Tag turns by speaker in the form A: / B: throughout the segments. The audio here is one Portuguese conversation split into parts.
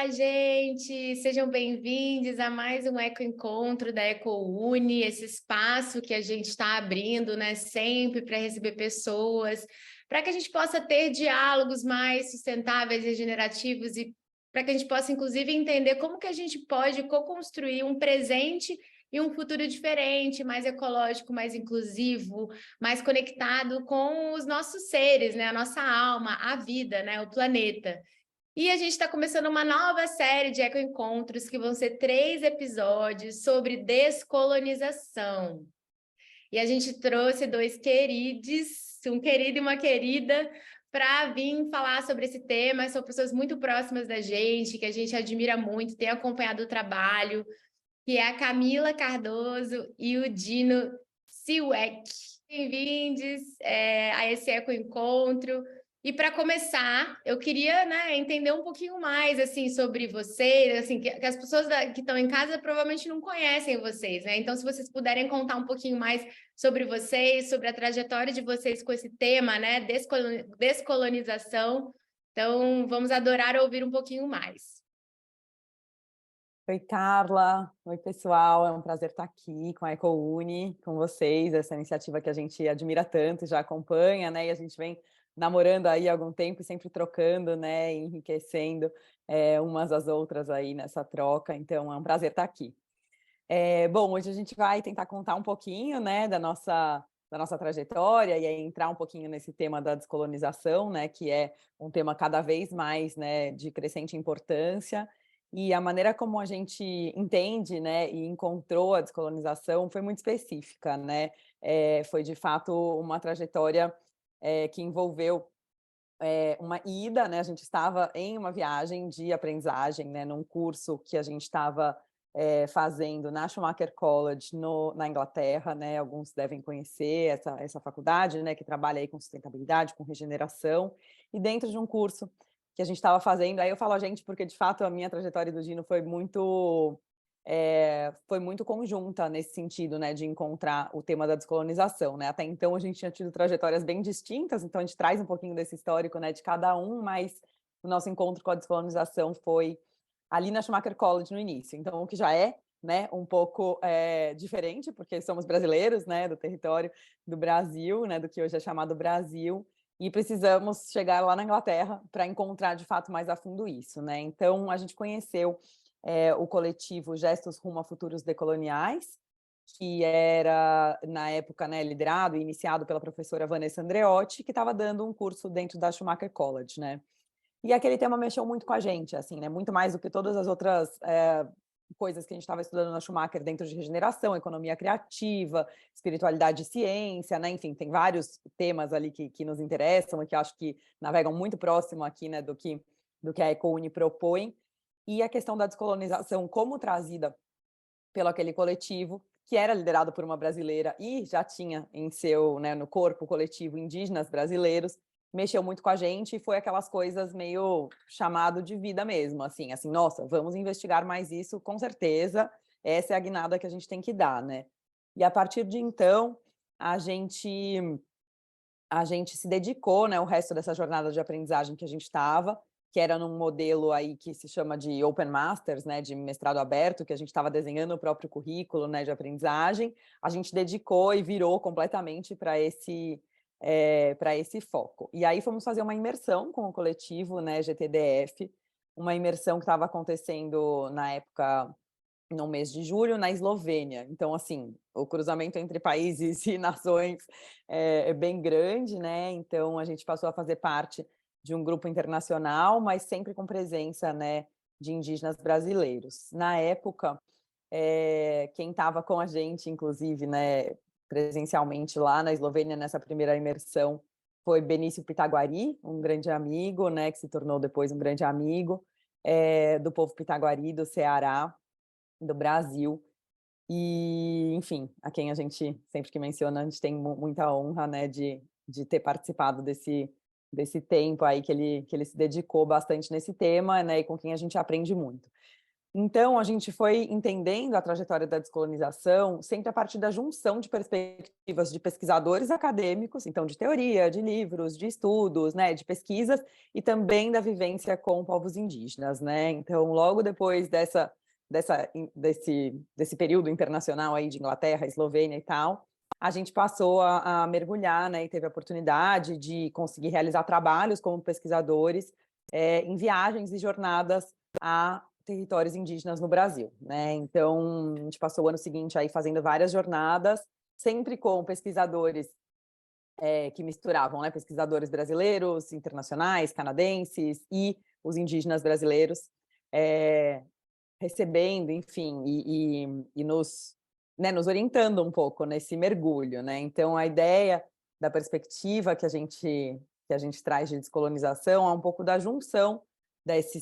A: Olá, gente! Sejam bem-vindos a mais um Eco Encontro da EcoUni, esse espaço que a gente está abrindo, né, sempre para receber pessoas, para que a gente possa ter diálogos mais sustentáveis e regenerativos e para que a gente possa, inclusive, entender como que a gente pode co-construir um presente e um futuro diferente, mais ecológico, mais inclusivo, mais conectado com os nossos seres, né, a nossa alma, a vida, né, o planeta. E a gente está começando uma nova série de ecoencontros que vão ser 3 episódios sobre descolonização. E a gente trouxe 2 queridos, um querido e uma querida, para vir falar sobre esse tema. São pessoas muito próximas da gente, que a gente admira muito, tem acompanhado o trabalho, que é a Camila Cardoso e o Dino Siwek. Bem-vindos a esse ecoencontro. E para começar, eu queria, né, entender um pouquinho mais assim sobre vocês, assim, que as pessoas que estão em casa provavelmente não conhecem vocês, né? Então, se vocês puderem contar um pouquinho mais sobre vocês, sobre a trajetória de vocês com esse tema, né, descolonização. Então, vamos adorar ouvir um pouquinho mais.
B: Oi, Carla. Oi, pessoal. É um prazer estar aqui com a EcoUni, com vocês, essa iniciativa que a gente admira tanto, já acompanha, né? E a gente vem namorando aí há algum tempo e sempre trocando, né? Enriquecendo umas às outras aí nessa troca. Então, é um prazer estar aqui. Bom, hoje a gente vai tentar contar um pouquinho, né, da nossa trajetória e aí entrar um pouquinho nesse tema da descolonização, né, que é um tema cada vez mais, né, de crescente importância. E a maneira como a gente entende, né, e encontrou a descolonização foi muito específica, né? Foi de fato uma trajetória que envolveu uma ida, né? A gente estava em uma viagem de aprendizagem, né, num curso que a gente estava fazendo na Schumacher College, na Inglaterra, né? Alguns devem conhecer essa faculdade, né? Que trabalha aí com sustentabilidade, com regeneração, e dentro de um curso que a gente estava fazendo, aí eu falo a gente porque, de fato, a minha trajetória do Dino foi muito conjunta nesse sentido, né, de encontrar o tema da descolonização, né? Até então a gente tinha tido trajetórias bem distintas, então a gente traz um pouquinho desse histórico, né, de cada um, mas o nosso encontro com a descolonização foi ali na Schumacher College no início. Então, o que já é, né, um pouco diferente, porque somos brasileiros, né, do território do Brasil, né, do que hoje é chamado Brasil, e precisamos chegar lá na Inglaterra para encontrar de fato mais a fundo isso, né? Então, a gente conheceu o coletivo Gestos Rumo a Futuros Decoloniais, que era, na época, né, liderado e iniciado pela professora Vanessa Andreotti, que estava dando um curso dentro da Schumacher College, né? E aquele tema mexeu muito com a gente, assim, né? Muito mais do que todas as outras coisas que a gente estava estudando na Schumacher dentro de regeneração, economia criativa, espiritualidade e ciência, né? Enfim, tem vários temas ali que nos interessam e que acho que navegam muito próximo aqui, né, do que a EcoUni propõe. E a questão da descolonização como trazida pelo aquele coletivo, que era liderado por uma brasileira e já tinha em seu, né, no corpo coletivo indígenas brasileiros, mexeu muito com a gente e foi aquelas coisas meio chamado de vida mesmo, assim, nossa, vamos investigar mais isso, com certeza, essa é a guinada que a gente tem que dar, né? E a partir de então, a gente se dedicou, né, o resto dessa jornada de aprendizagem que a gente estava, que era num modelo aí que se chama de Open Masters, né, de mestrado aberto, que a gente estava desenhando o próprio currículo, né, de aprendizagem, a gente dedicou e virou completamente para esse foco. E aí fomos fazer uma imersão com o coletivo, né, GTDF, uma imersão que estava acontecendo na época no mês de julho, na Eslovênia. Então, assim, o cruzamento entre países e nações é bem grande, né? Então, a gente passou a fazer parte de um grupo internacional, mas sempre com presença, né, de indígenas brasileiros. Na época, quem estava com a gente, inclusive, né, presencialmente lá na Eslovênia, nessa primeira imersão, foi Benício Pitaguari, um grande amigo, né, que se tornou depois um grande amigo do povo Pitaguari, do Ceará, do Brasil, e, enfim, a quem a gente, sempre que menciona, a gente tem muita honra, né, de ter participado desse tempo aí que ele se dedicou bastante nesse tema, né, e com quem a gente aprende muito. Então, a gente foi entendendo a trajetória da descolonização sempre a partir da junção de perspectivas de pesquisadores acadêmicos, então de teoria, de livros, de estudos, né, de pesquisas, e também da vivência com povos indígenas, né? Então, logo depois desse período internacional aí de Inglaterra, Eslovênia e tal, a gente passou a mergulhar, né, e teve a oportunidade de conseguir realizar trabalhos como pesquisadores em viagens e jornadas a territórios indígenas no Brasil, né? Então, a gente passou o ano seguinte aí fazendo várias jornadas, sempre com pesquisadores que misturavam, né? Pesquisadores brasileiros, internacionais, canadenses e os indígenas brasileiros, recebendo, enfim, e nos, né, nos orientando um pouco nesse mergulho, né? Então, a ideia da perspectiva que a gente traz de descolonização é um pouco da junção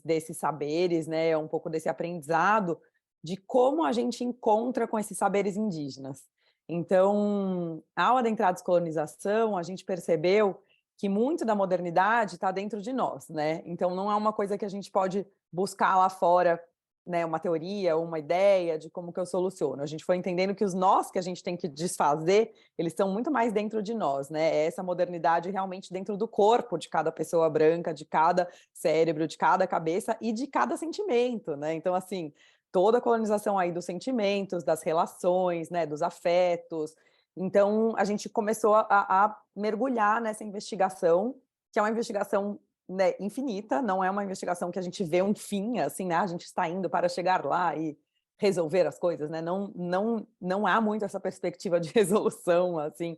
B: desses saberes, né? É um pouco desse aprendizado de como a gente encontra com esses saberes indígenas. Então, ao adentrar a descolonização, a gente percebeu que muito da modernidade está dentro de nós, né? Então, não é uma coisa que a gente pode buscar lá fora, né, uma teoria ou uma ideia de como que eu soluciono. A gente foi entendendo que os nós que a gente tem que desfazer, eles estão muito mais dentro de nós, né? É essa modernidade realmente dentro do corpo de cada pessoa branca, de cada cérebro, de cada cabeça e de cada sentimento, né? Então, assim, toda a colonização aí dos sentimentos, das relações, né, dos afetos. Então, a gente começou a mergulhar nessa investigação, que é uma investigação, né, infinita, não é uma investigação que a gente vê um fim, assim, né, a gente está indo para chegar lá e resolver as coisas, né, não há muito essa perspectiva de resolução, assim,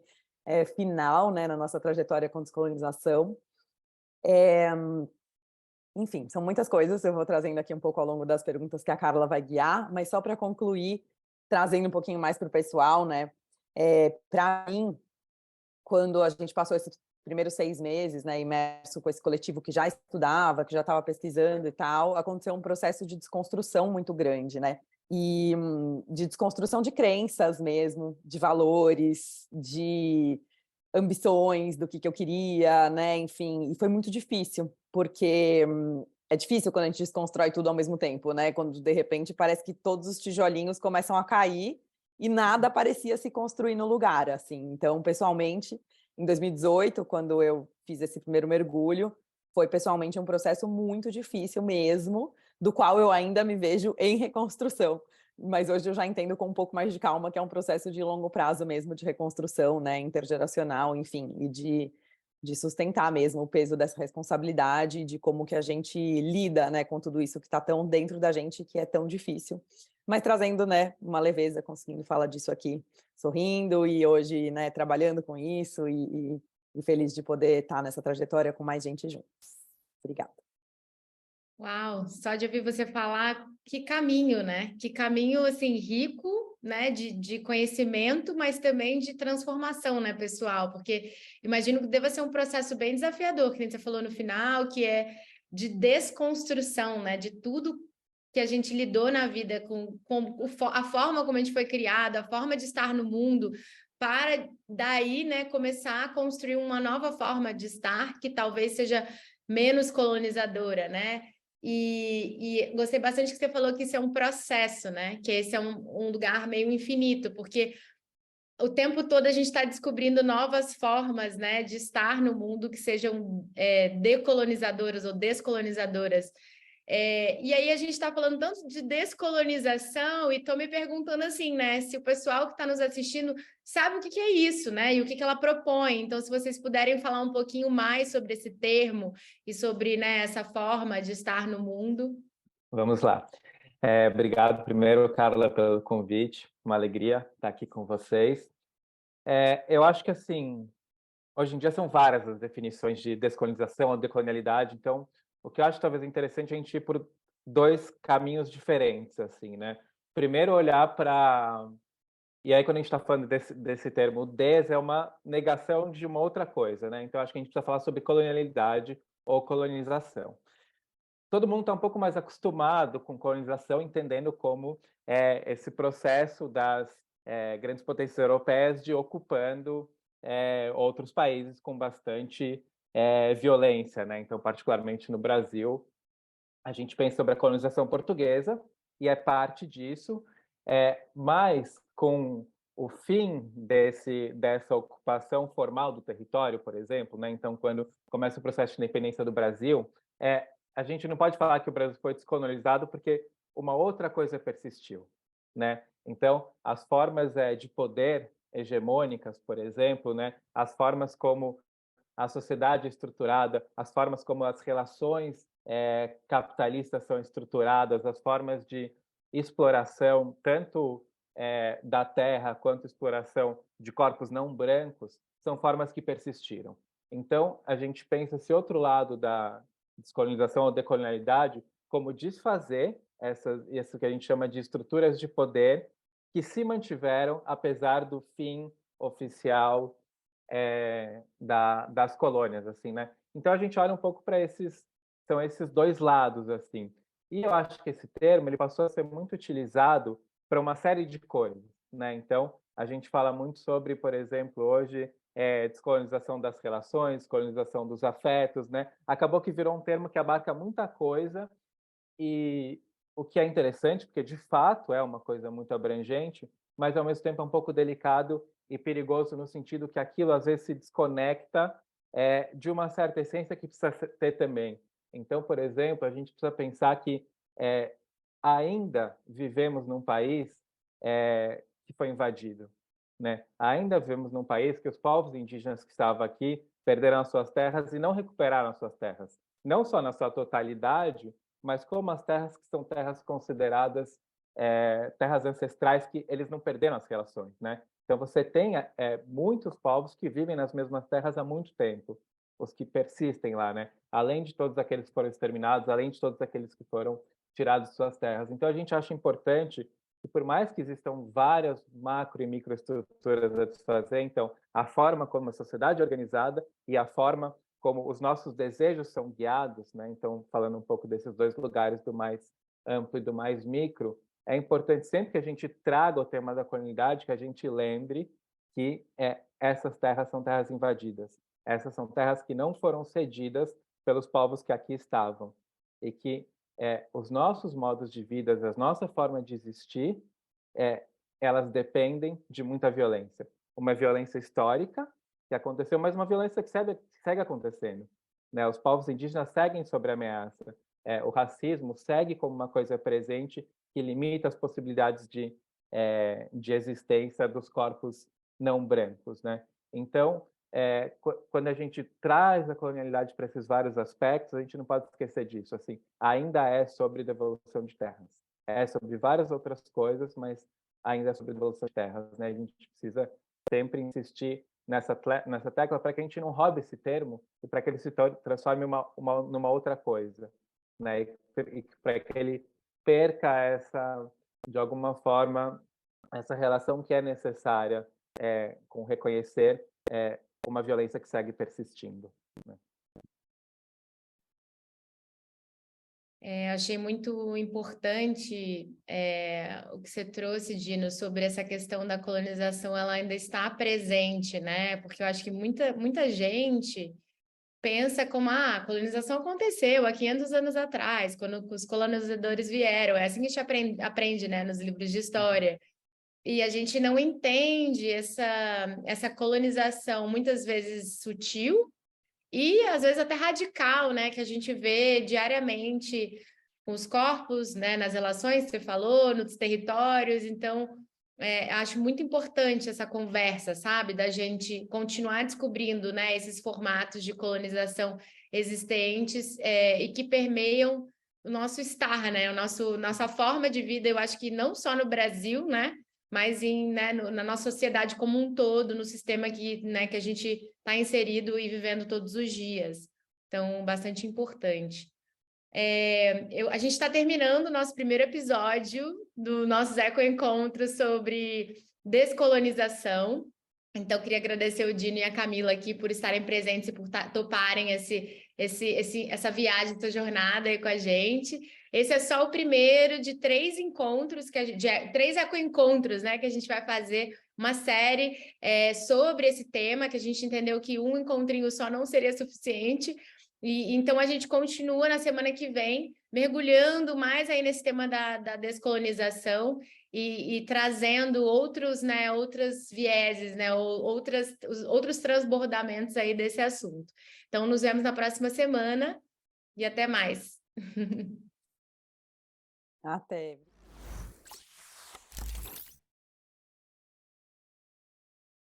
B: final, né, na nossa trajetória com descolonização. Enfim, são muitas coisas, eu vou trazendo aqui um pouco ao longo das perguntas que a Carla vai guiar, mas só para concluir, trazendo um pouquinho mais para o pessoal, né, para mim, quando a gente passou esses primeiros 6 meses, né, imerso com esse coletivo que já estudava, que já estava pesquisando e tal, aconteceu um processo de desconstrução muito grande, né? E de desconstrução de crenças mesmo, de valores, de ambições do que eu queria, né? Enfim, e foi muito difícil, porque é difícil quando a gente desconstrói tudo ao mesmo tempo, né? Quando de repente parece que todos os tijolinhos começam a cair e nada parecia se construir no lugar, assim. Então, pessoalmente, em 2018, quando eu fiz esse primeiro mergulho, foi pessoalmente um processo muito difícil mesmo, do qual eu ainda me vejo em reconstrução. Mas hoje eu já entendo com um pouco mais de calma que é um processo de longo prazo mesmo, de reconstrução, né, intergeracional, enfim, e de sustentar mesmo o peso dessa responsabilidade, de como que a gente lida, né, com tudo isso que está tão dentro da gente, que é tão difícil. Mas trazendo, né, uma leveza, conseguindo falar disso aqui, sorrindo e hoje, né, trabalhando com isso e feliz de poder estar nessa trajetória com mais gente juntos. Obrigada.
A: Uau, só de ouvir você falar, que caminho, né? Que caminho, assim, rico, né, de conhecimento, mas também de transformação, né, pessoal? Porque imagino que deva ser um processo bem desafiador, que nem você falou no final, que é de desconstrução, né, de tudo que a gente lidou na vida a forma como a gente foi criado, a forma de estar no mundo, para daí, né, começar a construir uma nova forma de estar, que talvez seja menos colonizadora, né? E gostei bastante que você falou que isso é um processo, né? Que esse é um lugar meio infinito, porque o tempo todo a gente está descobrindo novas formas, né, de estar no mundo que sejam decolonizadoras ou descolonizadoras. E aí a gente está falando tanto de descolonização e estou me perguntando assim, né, se o pessoal que está nos assistindo sabe o que é isso, né, e o que ela propõe. Então, se vocês puderem falar um pouquinho mais sobre esse termo e sobre, né, essa forma de estar no mundo.
C: Vamos lá. Obrigado primeiro, Carla, pelo convite. Uma alegria estar aqui com vocês. Eu acho que, assim, hoje em dia são várias as definições de descolonização ou decolonialidade, então o que eu acho talvez interessante é a gente ir por dois caminhos diferentes, assim, né? Primeiro, olhar para... E aí, quando a gente está falando desse termo, o des é uma negação de uma outra coisa, né? Então, acho que a gente precisa falar sobre colonialidade ou colonização. Todo mundo está um pouco mais acostumado com colonização, entendendo como esse processo das grandes potências europeias de ocupando outros países com bastante violência, né? Então, particularmente no Brasil, a gente pensa sobre a colonização portuguesa, e é parte disso, mas com o fim dessa ocupação formal do território, por exemplo, né? Então, quando começa o processo de independência do Brasil, a gente não pode falar que o Brasil foi descolonizado porque uma outra coisa persistiu, né? Então, as formas de poder hegemônicas, por exemplo, né? As formas como a sociedade é estruturada, as formas como as relações capitalistas são estruturadas, as formas de exploração, tanto da terra quanto exploração de corpos não brancos, são formas que persistiram. Então, a gente pensa esse outro lado da descolonização ou decolonialidade como desfazer isso que a gente chama de estruturas de poder que se mantiveram apesar do fim oficial das colônias, assim, né? Então a gente olha um pouco para esses dois lados, assim. E eu acho que esse termo ele passou a ser muito utilizado para uma série de coisas, né? Então a gente fala muito sobre, por exemplo, hoje descolonização das relações, descolonização dos afetos, né? Acabou que virou um termo que abarca muita coisa e o que é interessante, porque de fato é uma coisa muito abrangente, mas ao mesmo tempo é um pouco delicado e perigoso no sentido que aquilo às vezes se desconecta de uma certa essência que precisa ter também. Então, por exemplo, a gente precisa pensar que ainda vivemos num país que foi invadido, né? Ainda vivemos num país que os povos indígenas que estavam aqui perderam as suas terras e não recuperaram as suas terras, não só na sua totalidade, mas como as terras que são terras consideradas terras ancestrais que eles não perderam as relações, né? Então você tem muitos povos que vivem nas mesmas terras há muito tempo, os que persistem lá, né? Além de todos aqueles que foram exterminados, além de todos aqueles que foram tirados de suas terras. Então a gente acha importante que por mais que existam várias macro e microestruturas a desfazer, então a forma como a sociedade é organizada e a forma como os nossos desejos são guiados, né? Então, falando um pouco desses dois lugares, do mais amplo e do mais micro, é importante sempre que a gente traga o tema da colonialidade, que a gente lembre que essas terras são terras invadidas. Essas são terras que não foram cedidas pelos povos que aqui estavam. E que os nossos modos de vida, a nossa forma de existir, elas dependem de muita violência. Uma violência histórica, que aconteceu, mas uma violência que segue acontecendo, né? Os povos indígenas seguem sob ameaça. O racismo segue como uma coisa presente que limita as possibilidades de existência dos corpos não brancos, né? Então, quando a gente traz a colonialidade para esses vários aspectos, a gente não pode esquecer disso. Assim, ainda é sobre devolução de terras, é sobre várias outras coisas, mas ainda é sobre devolução de terras, né? A gente precisa sempre insistir nessa tecla para que a gente não roube esse termo e para que ele se transforme numa outra coisa, né? E para que ele perca de alguma forma, essa relação que é necessária com reconhecer uma violência que segue persistindo, né?
A: Achei muito importante o que você trouxe, Dino, sobre essa questão da colonização, ela ainda está presente, né? Porque eu acho que muita gente pensa como a colonização aconteceu há 500 anos atrás, quando os colonizadores vieram. É assim que a gente aprende, né, nos livros de história. E a gente não entende essa colonização, muitas vezes sutil, e às vezes até radical, né, que a gente vê diariamente com os corpos, né, nas relações que você falou, nos territórios. Então, acho muito importante essa conversa, sabe, da gente continuar descobrindo, né, esses formatos de colonização existentes e que permeiam o nosso estar, né, nossa forma de vida. Eu acho que não só no Brasil, né, mas na nossa sociedade como um todo, no sistema que a gente está inserido e vivendo todos os dias. Então, bastante importante. A gente está terminando o nosso primeiro episódio do nosso Eco-Encontro sobre descolonização. Então, queria agradecer o Dino e a Camila aqui por estarem presentes e por toparem essa viagem, essa jornada aí com a gente. Esse é só o primeiro de 3 encontros, 3 eco-encontros, né, que a gente vai fazer uma série sobre esse tema, que a gente entendeu que um encontrinho só não seria suficiente. Então, a gente continua na semana que vem, mergulhando mais aí nesse tema da descolonização e trazendo outros, né, outros vieses, né, outros transbordamentos aí desse assunto. Então, nos vemos na próxima semana e até mais.
B: Até.